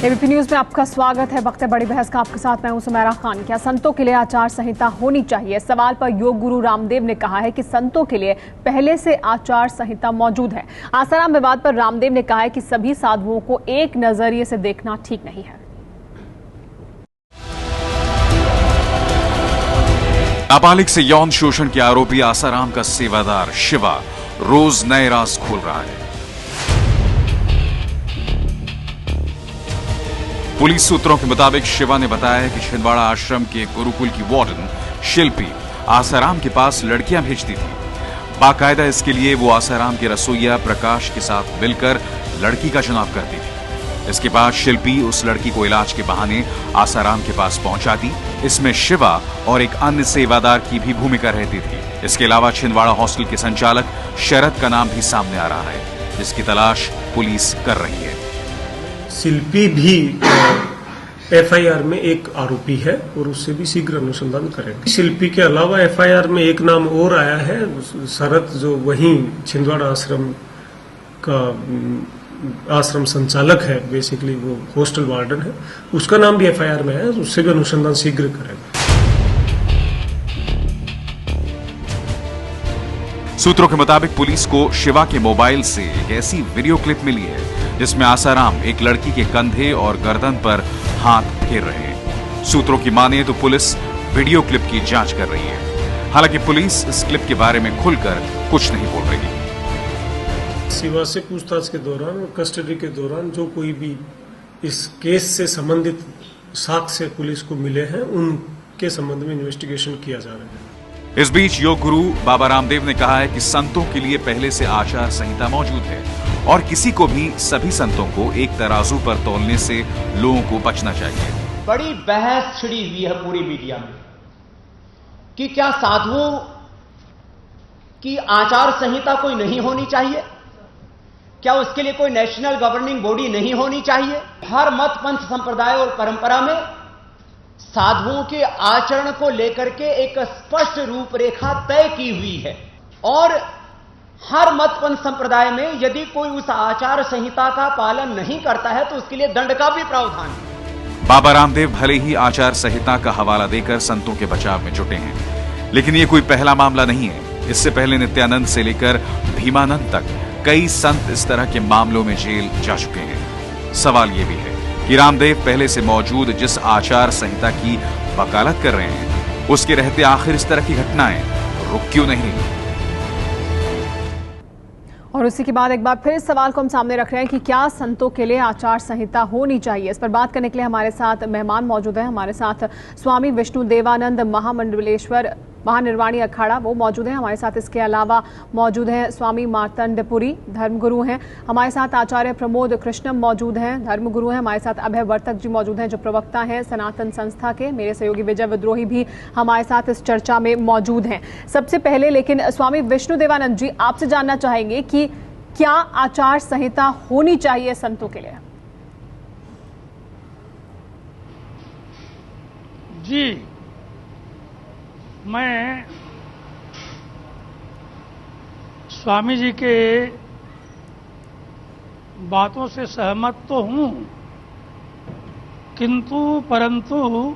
ABP news में आपका स्वागत है। वक्त है बड़ी बहस का। आपके साथ मैं हूं सुमेरा खान। क्या संतों के लिए आचार संहिता होनी चाहिए? सवाल पर योग गुरु रामदेव ने कहा है कि संतों के लिए पहले से आचार संहिता मौजूद है। आसाराम विवाद पर रामदेव ने कहा है कि सभी साधुओं को एक नजरिए से देखना ठीक नहीं है। नाबालिग से यौन शोषण के आरोपी आसाराम का सेवादार शिवा रोज नए राज खोल रहा है। पुलिस सूत्रों के मुताबिक शिवा ने बताया कि छिंदवाड़ा आश्रम के गुरुकुल की वार्डन शिल्पी आसाराम के पास लड़कियां भेजती थी। बाकायदा इसके लिए वो आसाराम के रसोइया प्रकाश के साथ मिलकर लड़की का चुनाव करती थी। इसके बाद शिल्पी उस लड़की को इलाज के बहाने आसाराम के पास पहुंचाती। इसमें शिवा और एक अन्य सेवादार की भी भूमिका रहती थी। इसके अलावा छिंदवाड़ा हॉस्टल के संचालक शरद का नाम भी सामने आ रहा है, जिसकी तलाश पुलिस कर रही है। शिल्पी भी एफआईआर में एक आरोपी है और उससे भी शीघ्र अनुसंधान करेंगे। शिल्पी के अलावा एफआईआर में एक नाम और आया है, शरद, जो वहीं छिंदवाड़ा आश्रम का आश्रम संचालक है, बेसिकली वो हॉस्टल वार्डन है, उसका नाम भी एफआईआर में है। उससे भी अनुसंधान शीघ्र करेंगे। सूत्रों के मुताबिक पुलिस को शिवा के मोबाइल से एक ऐसी वीडियो क्लिप मिली है जिसमें आसाराम एक लड़की के कंधे और गर्दन पर हाथ फेर रहे हैं। सूत्रों की माने तो पुलिस वीडियो क्लिप की जांच कर रही है। हालांकि पुलिस इस क्लिप के बारे में खुलकर कुछ नहीं बोल रही। शिवा से पूछताछ के दौरान और कस्टडी के दौरान जो कोई भी इस केस से संबंधित साक्ष्य पुलिस को मिले हैं, उनके संबंध में इन्वेस्टिगेशन किया जा रहा है। इस बीच योग गुरु बाबा रामदेव ने कहा है कि संतों के लिए पहले से आचार संहिता मौजूद है और किसी को भी सभी संतों को एक तराजू पर तौलने से लोगों को बचना चाहिए। बड़ी बहस छिड़ी हुई है पूरी मीडिया में कि क्या साधुओं की आचार संहिता कोई नहीं होनी चाहिए? क्या उसके लिए कोई नेशनल गवर्निंग बॉडी नहीं होनी चाहिए? हर मत पंथ संप्रदाय और परंपरा में साधुओं के आचरण को लेकर के एक स्पष्ट रूपरेखा तय की हुई है और हर मत पंथ संप्रदाय में यदि कोई उस आचार संहिता का पालन नहीं करता है तो उसके लिए दंड का भी प्रावधान है। बाबा रामदेव भले ही आचार संहिता का हवाला देकर संतों के बचाव में जुटे हैं, लेकिन ये कोई पहला मामला नहीं है। इससे पहले नित्यानंद से लेकर भीमानंद तक कई संत इस तरह के मामलों में जेल जा चुके हैं। सवाल ये भी है कि रामदेव पहले से मौजूद जिस आचार संहिता की वकालत कर रहे हैं, उसके रहते आखिर इस तरह की घटनाएं रुक क्यों नहीं? और उसी के बाद एक बार फिर इस सवाल को हम सामने रख रहे हैं कि क्या संतों के लिए आचार संहिता होनी चाहिए। इस पर बात करने के लिए हमारे साथ मेहमान मौजूद हैं। हमारे साथ स्वामी विष्णु देवानंद महामंडलेश्वर महानिर्वाणी अखाड़ा वो मौजूद हैं। हमारे साथ इसके अलावा मौजूद हैं स्वामी मार्तंडपुरी धर्मगुरु हैं। हमारे साथ आचार्य प्रमोद कृष्णम मौजूद हैं, धर्मगुरु हैं। हमारे साथ अभय वर्तक जी मौजूद हैं जो प्रवक्ता हैं सनातन संस्था के। मेरे सहयोगी विजय विद्रोही भी हमारे साथ इस चर्चा में मौजूद हैं। सबसे पहले लेकिन स्वामी विष्णु देवानंद जी, आपसे जानना चाहेंगे कि क्या आचार संहिता होनी चाहिए संतों के लिए? जी, मैं स्वामी जी के बातों से सहमत तो हूं, किंतु परंतु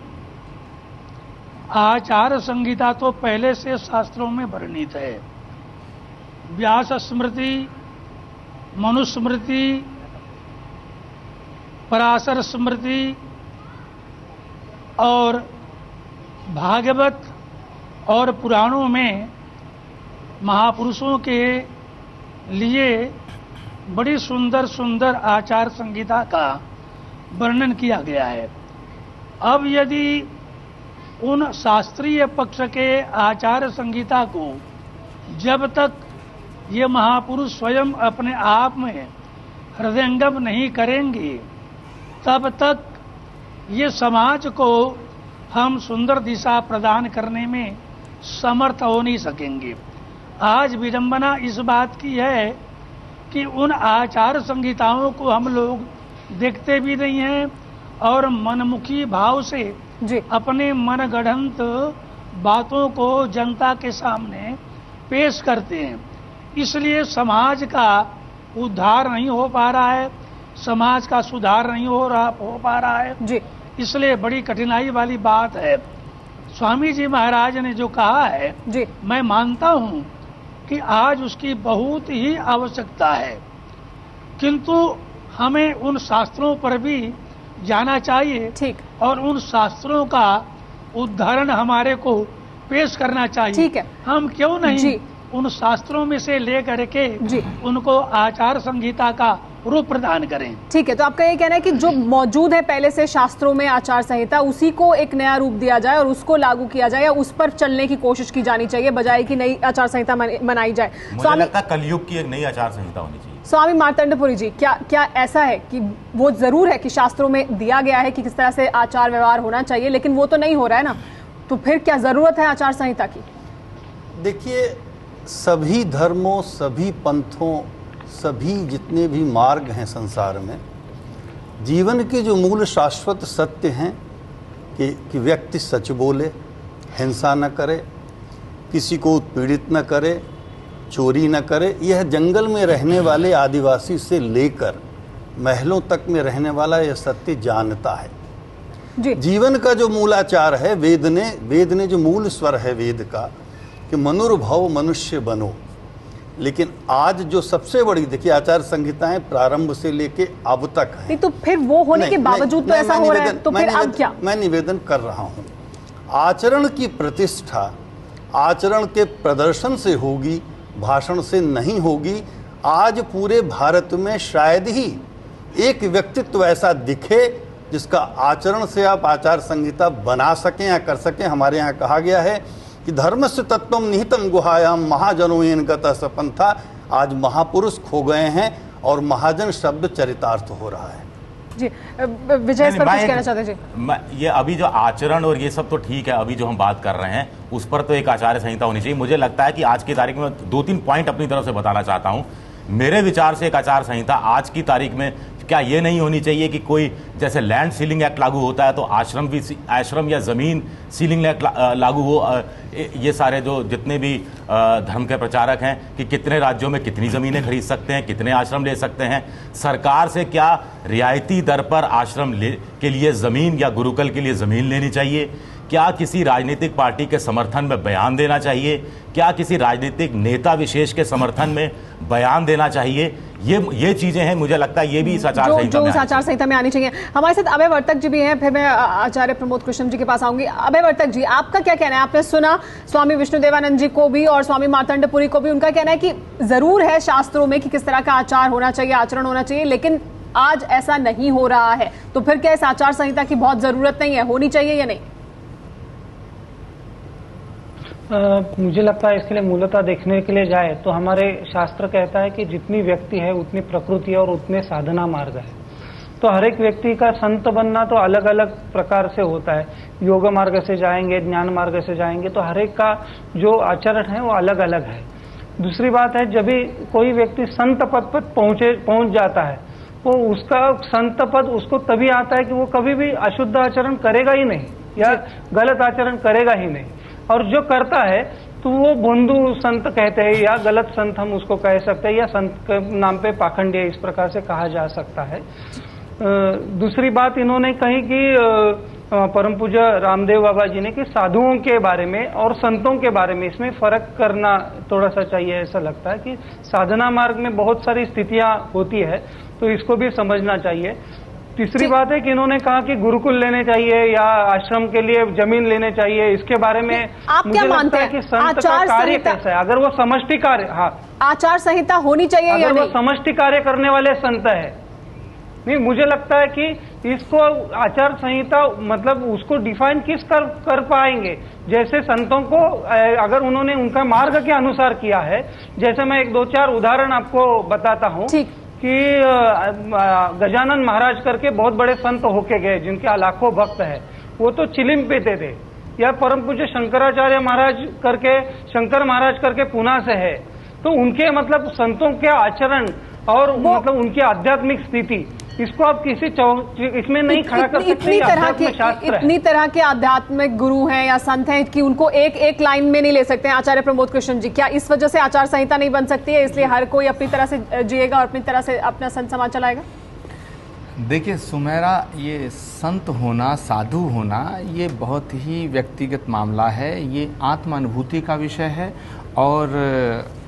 आचार संहिता तो पहले से शास्त्रों में वर्णित है। व्यास स्मृति, मनुस्मृति, पराशर स्मृति और भागवत और पुराणों में महापुरुषों के लिए बड़ी सुंदर सुंदर आचार संहिता का वर्णन किया गया है। अब यदि उन शास्त्रीय पक्ष के आचार संहिता को जब तक ये महापुरुष स्वयं अपने आप में हृदयंगम नहीं करेंगे, तब तक ये समाज को हम सुंदर दिशा प्रदान करने में समर्थ हो नहीं सकेंगे। आज विडंबना इस बात की है कि उन आचार संहिताओं को हम लोग देखते भी नहीं हैं और मनमुखी भाव से अपने मनगढ़ंत बातों को जनता के सामने पेश करते हैं। इसलिए समाज का उद्धार नहीं हो पा रहा है, समाज का सुधार नहीं हो पा रहा है जी। इसलिए बड़ी कठिनाई वाली बात है। स्वामी जी महाराज ने जो कहा है जी। मैं मानता हूं कि आज उसकी बहुत ही आवश्यकता है, किंतु हमें उन शास्त्रों पर भी जाना चाहिए। ठीक। और उन शास्त्रों का उदाहरण हमारे को पेश करना चाहिए। ठीक है। हम क्यों नहीं जी। उन शास्त्रों में से लेकर के जी। उनको आचार संहिता का रूप प्रदान करें। ठीक है, तो आपका ये कहना है कि जो मौजूद है पहले से शास्त्रों में आचार संहिता, उसी को एक नया रूप दिया जाए और उसको लागू किया जाए या उस पर चलने की कोशिश की जानी चाहिए, बजाय कि नई आचार संहिता बनाई जाए। मुझे लगता है कलयुग की एक नई आचार संहिता होनी चाहिए। स्वामी मार्तंडपुरी जी, क्या ऐसा है कि वो जरूर है कि शास्त्रों में दिया गया है कि किस तरह से आचार व्यवहार होना चाहिए, लेकिन वो तो नहीं हो रहा है ना, तो फिर क्या जरूरत है आचार संहिता की? देखिए, सभी धर्मों, सभी पंथों, सभी जितने भी मार्ग हैं संसार में, जीवन के जो मूल शाश्वत सत्य हैं कि व्यक्ति सच बोले, हिंसा न करे, किसी को उत्पीड़ित न करे, चोरी न करे, यह जंगल में रहने वाले आदिवासी से लेकर महलों तक में रहने वाला यह सत्य जानता है। जी। जीवन का जो मूलाचार है, वेद ने जो मूल स्वर है वेद का कि मनुर्भव मनुष्य बनो, लेकिन आज जो सबसे बड़ी देखिए आचार संहिताएं प्रारंभ से लेके अब तक है। नहीं तो फिर वो होने के बावजूद तो ऐसा हो रहा है, तो फिर अब क्या? मैं निवेदन कर रहा हूं, आचरण की प्रतिष्ठा आचरण के प्रदर्शन से होगी, भाषण से नहीं होगी। आज पूरे भारत में शायद ही एक व्यक्तित्व ऐसा दिखे जिसका आचरण से आप आचार संहिता बना सकें या कर सकें। हमारे यहाँ कहा गया है कि धर्मस्य तत्वम निहितम गुहायाम महाजनोयेन गतः सपंथा। आज महापुरुष खो गए हैं और महाजन शब्द चरितार्थ हो रहा है। जी, विजय इस पर कुछ कहना चाहते जी? ये अभी जो आचरण और ये सब तो ठीक है, अभी जो हम बात कर रहे हैं उस पर तो एक आचार्य संहिता होनी चाहिए। मुझे लगता है कि आज की तारीख में 2-3 पॉइंट अपनी तरफ से बताना चाहता हूं। मेरे विचार से एक आचार संहिता आज की तारीख में क्या ये नहीं होनी चाहिए कि कोई जैसे लैंड सीलिंग एक्ट लागू होता है तो आश्रम या जमीन सीलिंग एक्ट लागू हो। ये सारे जो जितने भी धर्म के प्रचारक हैं कि कितने राज्यों में कितनी जमीनें खरीद सकते हैं, कितने आश्रम ले सकते हैं, सरकार से क्या रियायती दर पर आश्रम के लिए जमीन या गुरुकुल के लिए जमीन लेनी चाहिए, क्या किसी राजनीतिक पार्टी के समर्थन में बयान देना चाहिए, क्या किसी राजनीतिक नेता विशेष के समर्थन में बयान देना चाहिए। ये चीजें हैं, मुझे लगता है ये भी इस आचार संहिता में आचार संहिता में आनी चाहिए। हमारे साथ अभय वर्तक जी भी हैं, फिर मैं आचार्य प्रमोद कृष्ण जी के पास आऊंगी। अभय वर्तक जी, आपका क्या कहना है? आपने सुना स्वामी विष्णुदेवानंद जी को भी और स्वामी मार्तंडपुरी को भी, उनका कहना है कि जरूर है शास्त्रों में कि किस तरह का आचार होना चाहिए, आचरण होना चाहिए, लेकिन आज ऐसा नहीं हो रहा है, तो फिर क्या इस आचार संहिता की बहुत जरूरत नहीं है, होनी चाहिए या नहीं? मुझे लगता है इसके लिए मूलतः देखने के लिए जाए तो हमारे शास्त्र कहता है कि जितनी व्यक्ति है उतनी प्रकृति है और उतने साधना मार्ग है। तो हर एक व्यक्ति का संत बनना तो अलग अलग प्रकार से होता है। योग मार्ग से जाएंगे, ज्ञान मार्ग से जाएंगे, तो हर एक का जो आचरण है वो अलग अलग है। दूसरी बात है, जब भी कोई व्यक्ति संत पद पर पहुंच जाता है, वो उसका संत पद उसको तभी आता है कि वो कभी भी अशुद्ध आचरण करेगा ही नहीं या गलत आचरण करेगा ही नहीं, और जो करता है तो वो बंधु संत कहते हैं या गलत संत हम उसको कह सकते हैं, या संत के नाम पे पाखंडी, इस प्रकार से कहा जा सकता है। दूसरी बात इन्होंने कही कि परम पूज्य रामदेव बाबा जी ने कि साधुओं के बारे में और संतों के बारे में इसमें फर्क करना थोड़ा सा चाहिए। ऐसा लगता है कि साधना मार्ग में बहुत सारी स्थितियां होती है, तो इसको भी समझना चाहिए। तीसरी बात है कि इन्होंने कहा कि गुरुकुल लेने चाहिए या आश्रम के लिए जमीन लेने चाहिए, इसके बारे में आप क्या मानते हैं कि संत का कार्य कैसा है? अगर वो समष्टि कार्य, हाँ, आचार संहिता होनी चाहिए या नहीं? अगर वो समष्टि कार्य करने वाले संत है, नहीं, मुझे लगता है कि इसको आचार संहिता मतलब उसको डिफाइन किस कर पाएंगे। जैसे संतों को अगर उन्होंने उनका मार्ग के अनुसार किया है, जैसे मैं 1-2-4 उदाहरण आपको बताता हूँ कि गजानन महाराज करके बहुत बड़े संत होके गए जिनके लाखों भक्त है, वो तो चिलिम पीते थे। या परम पूज्य शंकराचार्य महाराज करके, शंकर महाराज करके पुणे से है, तो उनके मतलब संतों के आचरण और मतलब उनकी आध्यात्मिक स्थिति इसको आप किसी इसमें नहीं खड़ा कर सकते। इतनी तरह के आध्यात्मिक गुरु हैं या संत हैं कि उनको एक लाइन में नहीं ले सकते हैं। आचार्य प्रमोद कृष्ण जी, क्या इस वजह से आचार संहिता नहीं बन सकती है, इसलिए हर कोई अपनी तरह से जिएगा और अपनी तरह से अपना संत समाज चलाएगा? देखिए सुमेरा, ये संत होना, साधु होना, ये बहुत ही व्यक्तिगत मामला है। ये आत्मानुभूति का विषय है और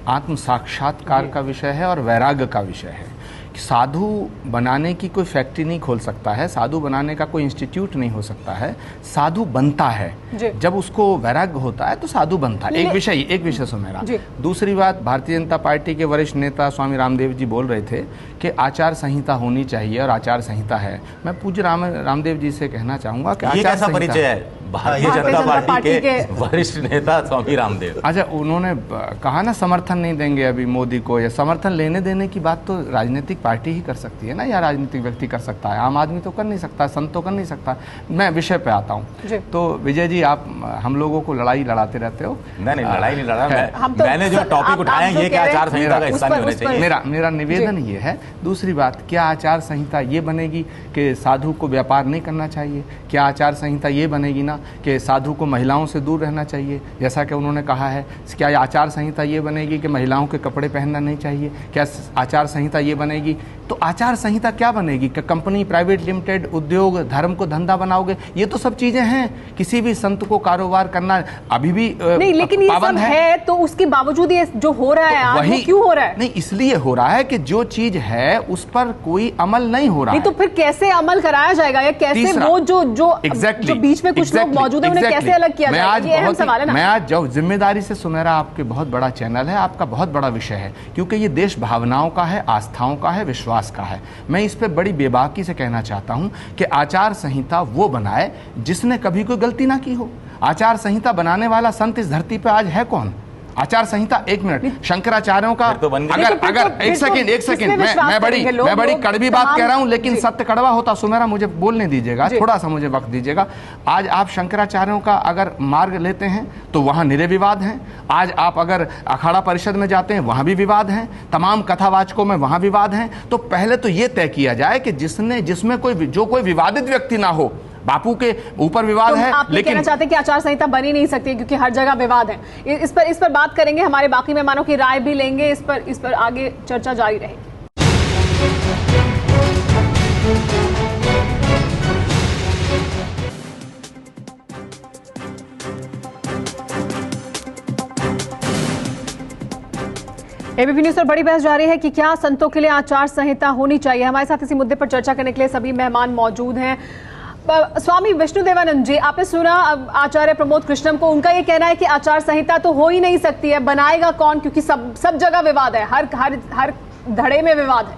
आत्म साक्षात्कार का विषय है और वैराग्य का विषय है। साधु बनाने की कोई फैक्ट्री नहीं खोल सकता है, साधु बनाने का कोई इंस्टीट्यूट नहीं हो सकता है। साधु बनता है जब उसको वैराग्य होता है, तो साधु बनता है। एक विषय सुमेरा। दूसरी बात, भारतीय जनता पार्टी के वरिष्ठ नेता स्वामी रामदेव जी बोल रहे थे कि आचार संहिता होनी चाहिए और आचार संहिता है। मैं पूज्य रामदेव जी से कहना चाहूंगा कि आचार संहिता परिचय है भारतीय जनता पार्टी के वरिष्ठ नेता स्वामी रामदेव। अच्छा, उन्होंने कहा ना समर्थन नहीं देंगे अभी मोदी को, या समर्थन लेने देने की बात तो राजनीतिक पार्टी ही कर सकती है ना, या राजनीतिक व्यक्ति कर सकता है, आम आदमी तो कर नहीं सकता, संत तो कर नहीं सकता। मैं विषय पे आता हूँ। तो विजय जी, आप हम लोगों को लड़ाई लड़ाते रहते हो। नहीं, लड़ाई नहीं लड़ा मैंने जो टॉपिक उठाया ये कि आचार संहिता का हिस्सा नहीं होना चाहिए। मेरा निवेदन ये है। दूसरी बात, क्या आचार संहिता ये बनेगी कि साधु को व्यापार नहीं करना चाहिए? क्या आचार संहिता ये बनेगी ना कि साधु को महिलाओं से दूर रहना चाहिए, जैसा कि उन्होंने कहा है? क्या आचार संहिता ये बनेगी कि महिलाओं के कपड़े पहनना नहीं चाहिए? क्या आचार संहिता ये बनेगी? तो आचार संहिता क्या बनेगी कि कंपनी, प्राइवेट लिमिटेड, उद्योग, धर्म को धंधा बनाओगे? ये तो सब चीजें हैं। किसी भी संत को कारोबार करना अभी भी नहीं, लेकिन ये सब है तो उसके बावजूद ये जो हो रहा है आज, वो क्यों हो रहा है? नहीं, इसलिए हो रहा है कि जो चीज है उस पर कोई अमल नहीं हो रहा है। तो फिर कैसे अमल कराया जाएगा, या कैसे वो जो बीच में कुछ लोग मौजूद है उन्हें कैसे अलग किया जाएगा? ये अहम सवाल है ना। मैं आज जो जिम्मेदारी से, सुमेरा, आपके बहुत बड़ा चैनल है, आपका बहुत बड़ा विषय है, क्योंकि ये देश भावनाओं का है, आस्थाओं का है, विश्वास का है। मैं इस पे बड़ी बेबाकी से कहना चाहता हूं कि आचार संहिता वो बनाए जिसने कभी कोई गलती ना की हो। आचार संहिता बनाने वाला संत इस धरती पे आज है कौन? आचार संहिता, एक मिनट, शंकराचार्यों का अगर एक सेकंड मैं बड़ी कड़वी बात कह रहा हूं, लेकिन सत्य कड़वा होता। सुमेरा, मुझे बोलने दीजिएगा, थोड़ा सा मुझे वक्त दीजिएगा। आज आप शंकराचार्यों का अगर मार्ग लेते हैं तो वहां निरे विवाद हैं। आज आप अगर अखाड़ा परिषद में जाते हैं वहां भी विवाद हैं, तमाम कथावाचकों में वहां विवाद हैं। तो पहले तो ये तय किया जाए कि जिसमें कोई विवादित व्यक्ति ना हो। बापू के ऊपर विवाद है, आप लेकिन कहना चाहते हैं कि आचार संहिता बनी नहीं सकती क्योंकि हर जगह विवाद है। इस पर बात करेंगे, हमारे बाकी मेहमानों की राय भी लेंगे, इस पर आगे चर्चा जारी रहेगी। एबीपी न्यूज पर बड़ी बहस जारी है कि क्या संतों के लिए आचार संहिता होनी चाहिए। हमारे साथ इसी मुद्दे पर चर्चा करने के लिए सभी मेहमान मौजूद हैं। स्वामी विष्णु देवानंद जी, आपने सुना आचार्य प्रमोद कृष्णम को, उनका ये कहना है कि आचार संहिता तो हो ही नहीं सकती है, बनाएगा कौन, क्योंकि सब जगह विवाद है, हर धड़े में विवाद है।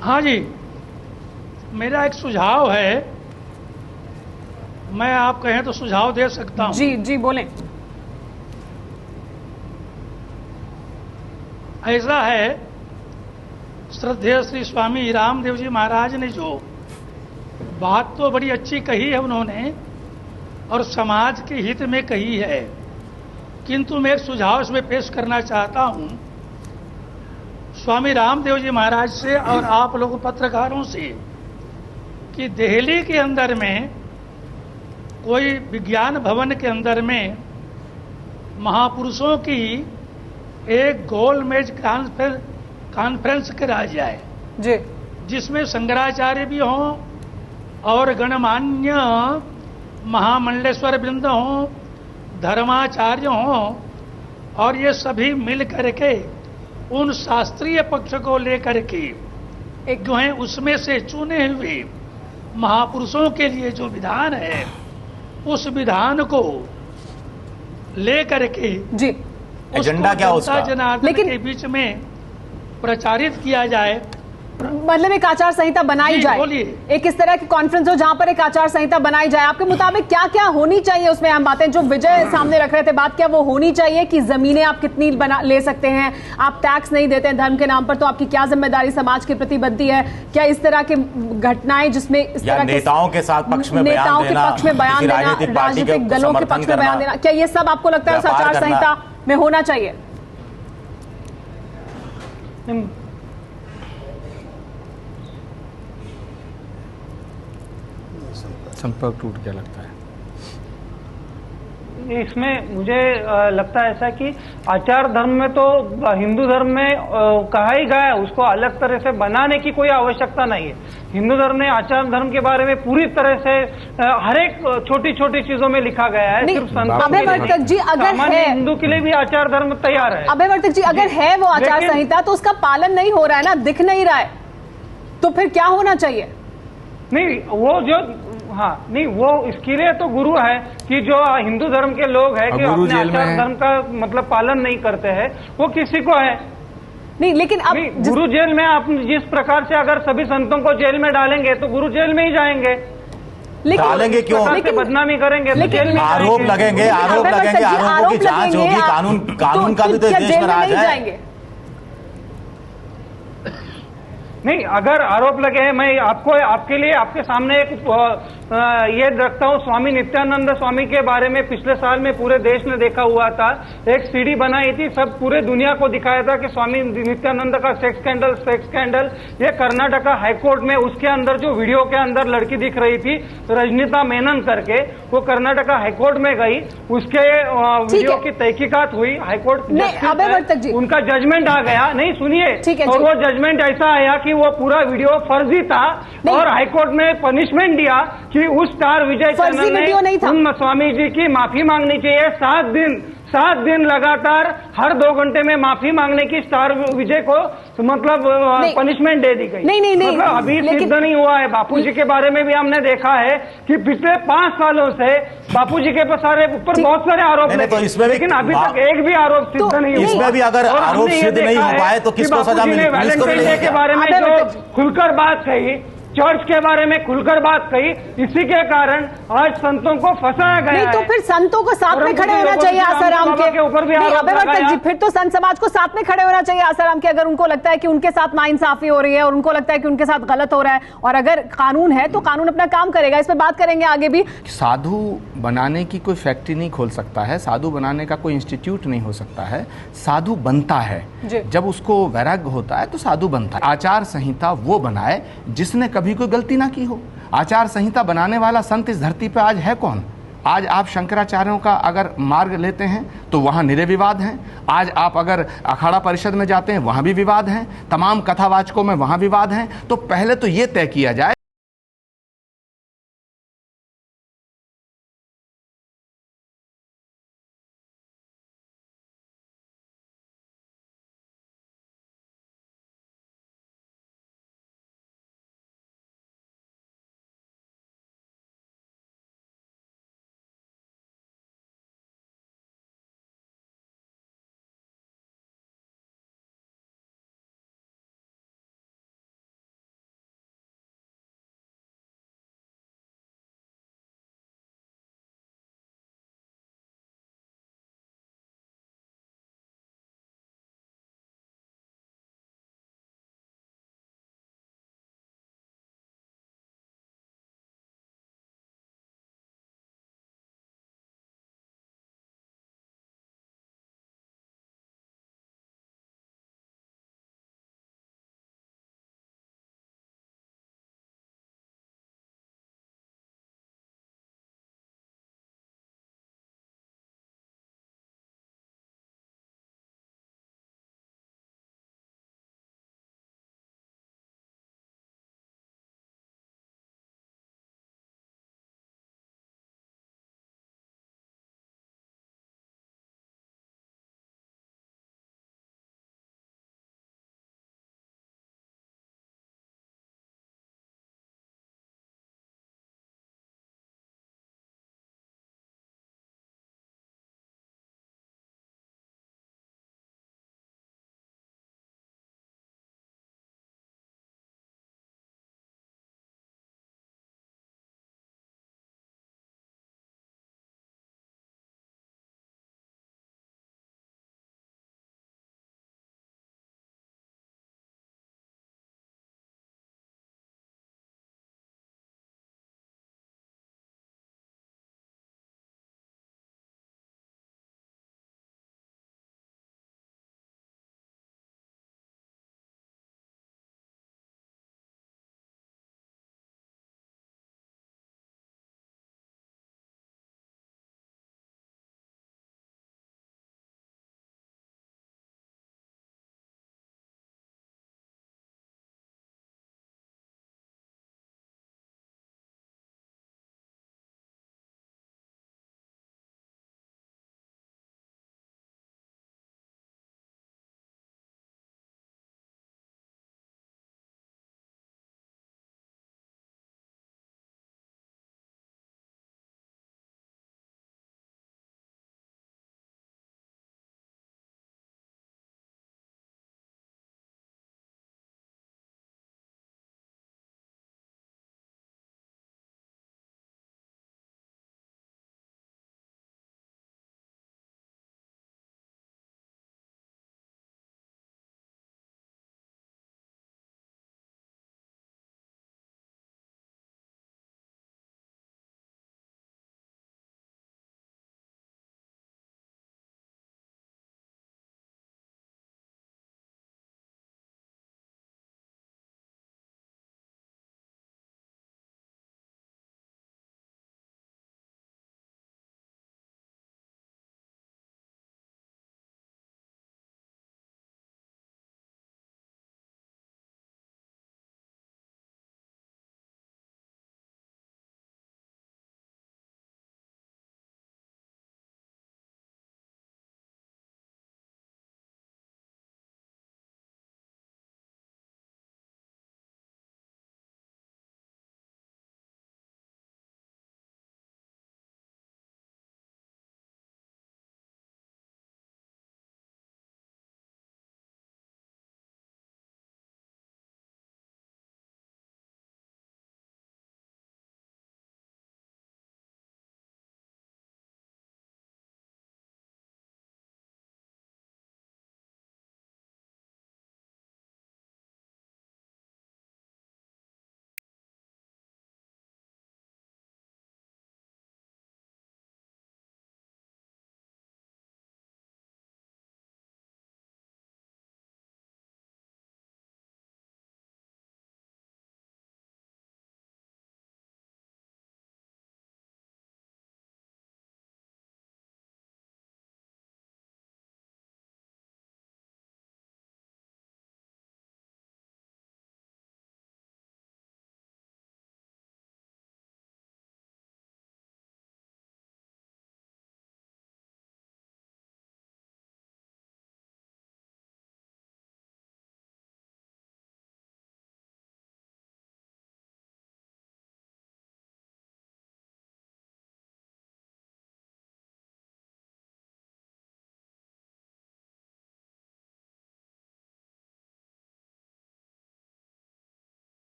हाँ जी, मेरा एक सुझाव है, मैं आप कहें तो सुझाव दे सकता हूं। जी बोलें। ऐसा है, श्रद्धेय श्री स्वामी रामदेव जी महाराज ने जो बात तो बड़ी अच्छी कही है उन्होंने, और समाज के हित में कही है, किंतु मैं एक सुझाव इसमें पेश करना चाहता हूं स्वामी रामदेव जी महाराज से और आप लोग पत्रकारों से, कि दिल्ली के अंदर में कोई विज्ञान भवन के अंदर में महापुरुषों की एक गोलमेज कॉन्फ्रेंस कराया जाए जी, जिसमें शंकराचार्य भी हों और गणमान्य महामंडलेश्वर वृंद हों, धर्माचार्य हों, और ये सभी मिल करके उन शास्त्रीय पक्ष को लेकर के एक जो है उसमें से चुने हुए महापुरुषों के लिए जो विधान है उस विधान को लेकर के जी एजेंडा क्या उसका जनार्दन के बीच में प्रचारित किया जाए, मतलब एक आचार संहिता बनाई जाए, एक इस तरह की कॉन्फ्रेंस हो जहां पर एक आचार संहिता बनाई जाए। आपके मुताबिक क्या क्या होनी चाहिए उसमें? हम बातें जो विजय सामने रख रहे थे, बात क्या वो होनी चाहिए कि जमीनें आप कितनी ले सकते हैं, आप टैक्स नहीं देते हैं धर्म के नाम पर, तो आपकी क्या जिम्मेदारी समाज के प्रति बनती है? क्या इस तरह की घटनाएं जिसमें इस तरह के नेताओं के साथ पक्ष में बयान देना, राजनीतिक दलों के पक्ष में बयान देना, क्या ये सब आपको लगता है आचार संहिता में होना चाहिए? संपर्क टूट गया लगता है। इसमें मुझे लगता है ऐसा कि आचार धर्म में तो हिंदू धर्म में कहा ही गया है, उसको अलग तरह से बनाने की कोई आवश्यकता नहीं है। हिंदू धर्म ने आचार धर्म के बारे में पूरी तरह से हर एक छोटी छोटी चीजों में लिखा गया है। सिर्फ अभय वर्तक जी, अगर है हिंदू के लिए भी आचार धर्म तैयार है। अभय वर्तक जी, अगर है वो आचार संहिता तो उसका पालन नहीं हो रहा है ना, दिख नहीं रहा है, तो फिर क्या होना चाहिए? नहीं वो जो नहीं वो इसके लिए तो गुरु है कि जो हिंदू धर्म के लोग हैं कि अपने आचार धर्म का मतलब पालन नहीं करते हैं, वो किसी को है नहीं। लेकिन अब गुरु जेल में आप जिस प्रकार से अगर सभी संतों को जेल में डालेंगे तो गुरु जेल में ही जाएंगे। डालेंगे क्यों? बदनामी करेंगे तो जेल में आरोप लगेंगे, आरोपों की जांच होगी, कानून का भी तो देश में राज है। नहीं, अगर आरोप लगे हैं, मैं आपके लिए आपके सामने एक ये रखता हूँ। स्वामी नित्यानंद स्वामी के बारे में पिछले साल में पूरे देश ने देखा हुआ था, एक सीडी बनाई थी, सब पूरे दुनिया को दिखाया था कि स्वामी नित्यानंद का सेक्स स्कैंडल ये कर्नाटका हाईकोर्ट में, उसके अंदर जो वीडियो के अंदर लड़की दिख रही थी रजनीता मेनन करके, वो कर्नाटका हाईकोर्ट में गई, उसके वीडियो की तहकीकात हुई, हाईकोर्ट उनका जजमेंट आ गया। नहीं सुनिए, और वो जजमेंट ऐसा आया कि वो पूरा वीडियो फर्जी था और हाईकोर्ट ने पनिशमेंट दिया कि उस स्टार विजय चैनल ने उन स्वामी जी की माफी मांगनी चाहिए। 7 दिन लगातार हर 2 घंटे में माफी मांगने की स्टार विजय को मतलब पनिशमेंट दे दी गई। नहीं, मतलब अभी सिद्ध नहीं हुआ है। बापूजी के बारे में भी हमने देखा है कि पिछले 5 सालों से बापूजी के ऊपर बहुत सारे आरोप लगे, तो इसमें लेकिन अभी तक एक भी आरोप सिद्ध नहीं हुआ। इसमें भी अगर आरोप सिद्ध नहीं हो पाए तो किसको सजा मिली? वैलेंटाइन डे के बारे में जो खुलकर बात कही, चर्च के बारे में खुलकर बात कही, इसी के कारण आज संतों को फंसाया गया। नहीं तो फिर संतों को साथ में खड़े होना चाहिए आसाराम के ऊपर भी। अभय वर्तक जी, फिर तो संत समाज को साथ में खड़े होना चाहिए आसाराम के, अगर उनको लगता है कि उनके साथ नाइंसाफी हो रही है और उनको लगता है कि उनके साथ गलत हो रहा है, और अगर कानून है तो कानून अपना काम करेगा। इस पर बात करेंगे आगे भी। साधु बनाने की कोई फैक्ट्री नहीं खोल सकता है, साधु बनाने का कोई इंस्टीट्यूट नहीं हो सकता है। साधु बनता है जब उसको वैराग्य होता है तो साधु बनता है। आचार संहिता वो बनाए जिसने कभी कोई गलती ना की हो। आचार संहिता बनाने वाला संत इस धरती पे आज है कौन? आज आप शंकराचार्यों का अगर मार्ग लेते हैं तो वहां निरे विवाद हैं। आज आप अगर अखाड़ा परिषद में जाते हैं वहां भी विवाद हैं। तमाम कथावाचकों में वहां विवाद हैं। तो पहले तो ये तय किया जाए